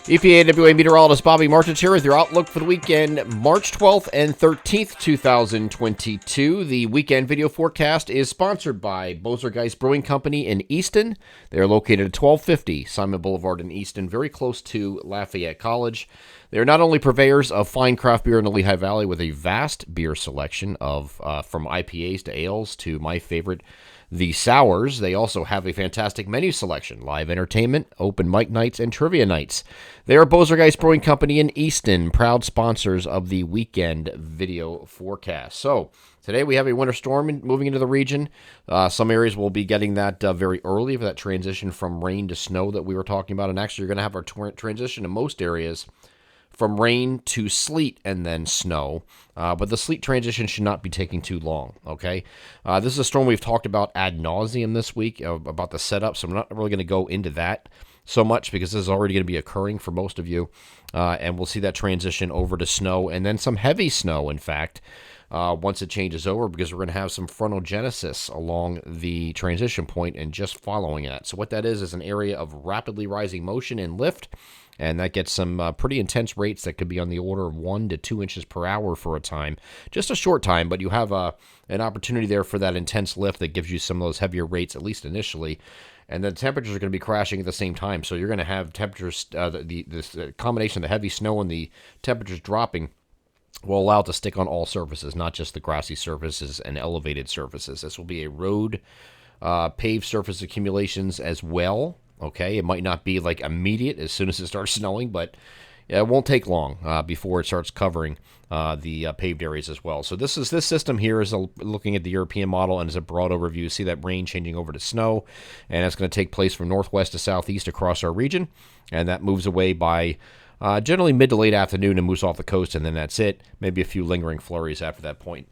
EPAWA meteorologist Bobby Martins here with your outlook for the weekend, March 12th and 13th, 2022. The weekend video forecast is sponsored by Bozer Brewing Company in Easton. They are located at 1250 Simon Boulevard in Easton, very close to Lafayette College. They are not only purveyors of fine craft beer in the Lehigh Valley with a vast beer selection of from IPAs to ales to my favorite, the sours. They also have a fantastic menu selection, live entertainment, open mic nights, and trivia nights. They are Bozer Brewing Company in Easton, proud sponsors of the weekend video forecast. So today we have a winter storm moving into the region. Some areas will be getting that very early for that transition from rain to snow that we were talking about. And actually, you're going to have our transition in most areas from rain to sleet and then snow. But the sleet transition should not be taking too long, okay? This is a storm we've talked about ad nauseum this week, about the setup, so I'm not really going to go into that so much because this is already going to be occurring for most of you. And we'll see that transition over to snow and then some heavy snow, in fact, once it changes over, because we're going to have some frontal genesis along the transition point and just following it. So what that is an area of rapidly rising motion and lift, and that gets some pretty intense rates that could be on the order of 1 to 2 inches per hour for a time. Just a short time, but you have an opportunity there for that intense lift that gives you some of those heavier rates, at least initially. And the temperatures are going to be crashing at the same time. So you're going to have temperatures, this combination of the heavy snow and the temperatures dropping will allow it to stick on all surfaces, not just the grassy surfaces and elevated surfaces. This will be a road, paved surface accumulations as well. Okay, it might not be like immediate as soon as it starts snowing, but it won't take long before it starts covering the paved areas as well. So this system here is looking at the European model, and as a broad overview, see that rain changing over to snow, and it's going to take place from northwest to southeast across our region, and that moves away by generally mid to late afternoon and moves off the coast, and then that's it. Maybe a few lingering flurries after that point.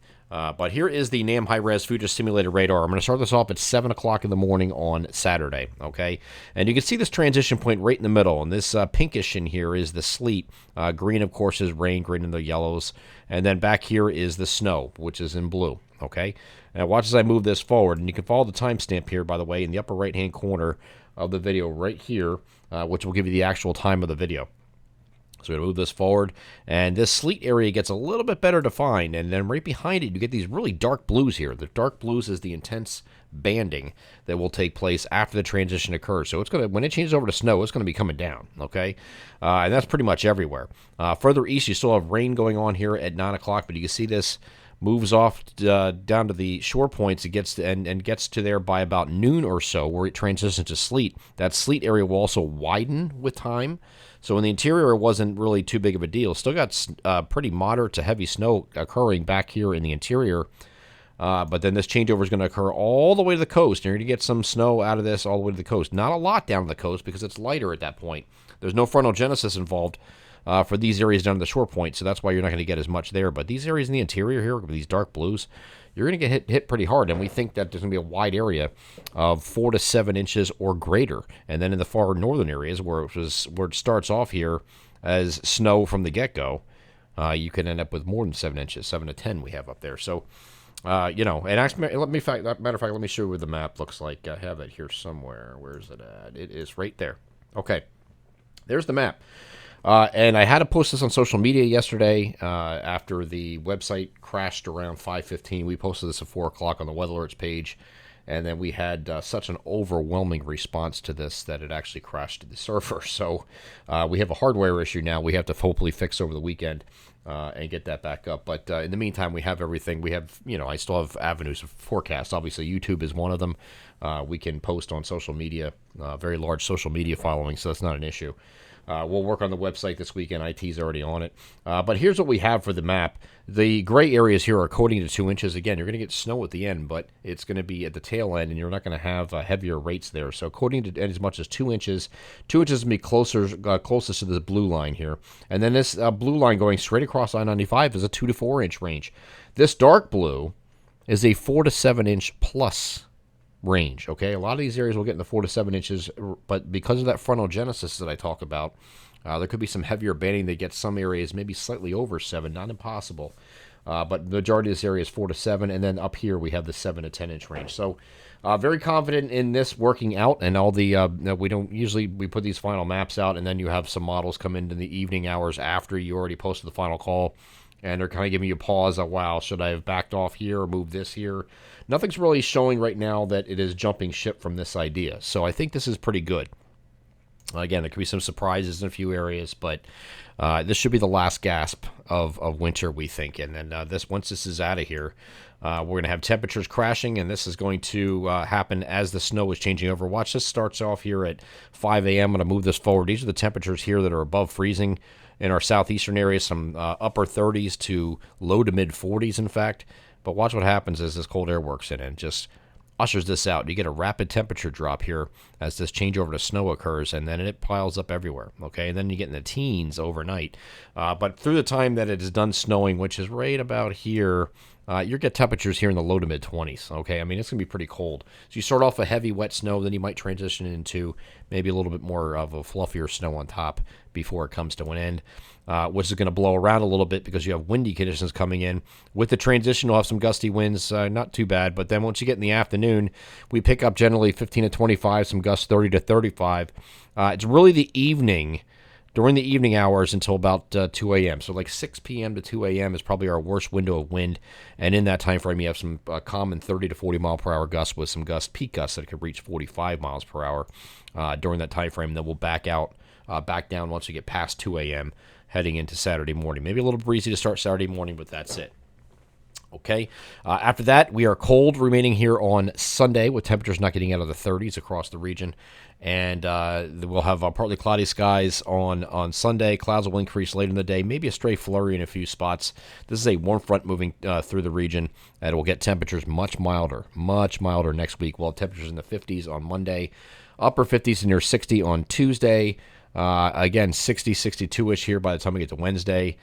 But here is the NAM high-res future simulated radar. I'm going to start this off at 7 o'clock in the morning on Saturday, okay? And you can see this transition point right in the middle, and this pinkish in here is the sleet. Green, of course, is rain, green and the yellows. And then back here is the snow, which is in blue, okay? Now watch as I move this forward, and you can follow the timestamp here, by the way, in the upper right-hand corner of the video right here, which will give you the actual time of the video. So we're going to move this forward, and this sleet area gets a little bit better defined, and then right behind it, you get these really dark blues here. The dark blues is the intense banding that will take place after the transition occurs. So it's going to, when it changes over to snow, it's going to be coming down, okay? And that's pretty much everywhere. Further east, you still have rain going on here at 9 o'clock, but you can see this moves off down to the shore points. It gets to, and gets to there by about noon or so, where it transitions to sleet. That sleet area will also widen with time. So in the interior, it wasn't really too big of a deal. Still got pretty moderate to heavy snow occurring back here in the interior. But then this changeover is going to occur all the way to the coast. And you're going to get some snow out of this all the way to the coast. Not a lot down to the coast because it's lighter at that point. There's no frontal genesis involved for these areas down to the shore point. So that's why you're not going to get as much there. But these areas in the interior here, with these dark blues, you're going to get hit pretty hard, and we think that there's going to be a wide area of 4 to 7 inches or greater. And then in the far northern areas, where it starts off here as snow from the get-go, you can end up with more than 7 inches, 7 to 10 we have up there. So, and actually, matter of fact, let me show you what the map looks like. I have it here somewhere. Where is it at? It is right there. Okay, there's the map. And I had to post this on social media yesterday after the website crashed around 5:15. We posted this at 4 o'clock on the Weather Alerts page, and then we had such an overwhelming response to this that it actually crashed to the server. So we have a hardware issue now we have to hopefully fix over the weekend and get that back up. But in the meantime, we have everything. We have, I still have avenues of forecasts. Obviously, YouTube is one of them. We can post on social media, very large social media following, so that's not an issue. We'll work on the website this weekend. IT's already on it. But here's what we have for the map. The gray areas here are coating to 2 inches. Again, you're going to get snow at the end, but it's going to be at the tail end, and you're not going to have heavier rates there. So coating to as much as 2 inches. 2 inches is going to be closest to the blue line here. And then this blue line going straight across I-95 is a 2 to 4 inch range. This dark blue is a 4 to 7 inch plus range, okay? A lot of these areas will get in the 4 to 7 inches, but because of that frontal genesis that I talk about, there could be some heavier banding that gets some areas maybe slightly over 7, not impossible. but the majority of this area is 4 to 7, and then up here we have the 7 to 10 inch range. So very confident in this working out, and all the we don't usually we put these final maps out, and then you have some models come in the evening hours after you already posted the final call, and they're kind of giving you a pause. Wow, should I have backed off here or moved this here? Nothing's really showing right now that it is jumping ship from this idea, so I think this is pretty good. Again, there could be some surprises in a few areas, but this should be the last gasp of winter, we think. And then once this is out of here, we're going to have temperatures crashing, and this is going to happen as the snow is changing over. Watch, this starts off here at 5 a.m. I'm going to move this forward. These are the temperatures here that are above freezing in our southeastern area, some upper 30s to low to mid 40s, in fact. But watch what happens as this cold air works in and just ushers this out. You get a rapid temperature drop here as this changeover to snow occurs, and then it piles up everywhere. Okay, and then you get in the teens overnight. But through the time that it is done snowing, which is right about here, you get temperatures here in the low to mid 20s. Okay, I mean, it's going to be pretty cold. So you start off a heavy wet snow, then you might transition into maybe a little bit more of a fluffier snow on top before it comes to an end, which is going to blow around a little bit because you have windy conditions coming in. With the transition, you'll have some gusty winds, not too bad, but then once you get in the afternoon, we pick up generally 15 to 25, some gusts 30 to 35. It's really the evening, during the evening hours until about 2 a.m. So like 6 p.m. to 2 a.m. is probably our worst window of wind. And in that time frame, you have some common 30 to 40 mile per hour gusts with some peak gusts that could reach 45 miles per hour during that time frame. Then we'll back down once we get past 2 a.m. heading into Saturday morning. Maybe a little breezy to start Saturday morning, but that's it. Okay. After that, we are cold remaining here on Sunday with temperatures not getting out of the 30s across the region. And we'll have partly cloudy skies on Sunday. Clouds will increase later in the day, maybe a stray flurry in a few spots. This is a warm front moving through the region, and it will get temperatures much milder next week. We'll have temperatures in the 50s on Monday, upper 50s and near 60 on Tuesday. Again, 60, 62-ish here by the time we get to Wednesday.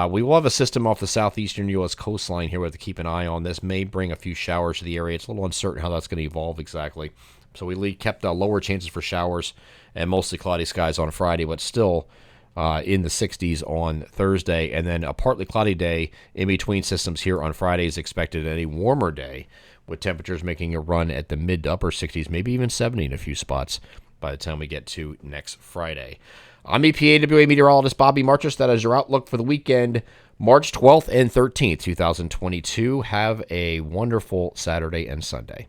We will have a system off the southeastern U.S. coastline here we have to keep an eye on. This may bring a few showers to the area. It's a little uncertain how that's going to evolve exactly. So we kept lower chances for showers and mostly cloudy skies on Friday, but still in the 60s on Thursday. And then a partly cloudy day in between systems here on Friday is expected, and a warmer day with temperatures making a run at the mid to upper 60s, maybe even 70 in a few spots by the time we get to next Friday. I'm EPAWA meteorologist Bobby Marchus. That is your outlook for the weekend, March 12th and 13th, 2022. Have a wonderful Saturday and Sunday.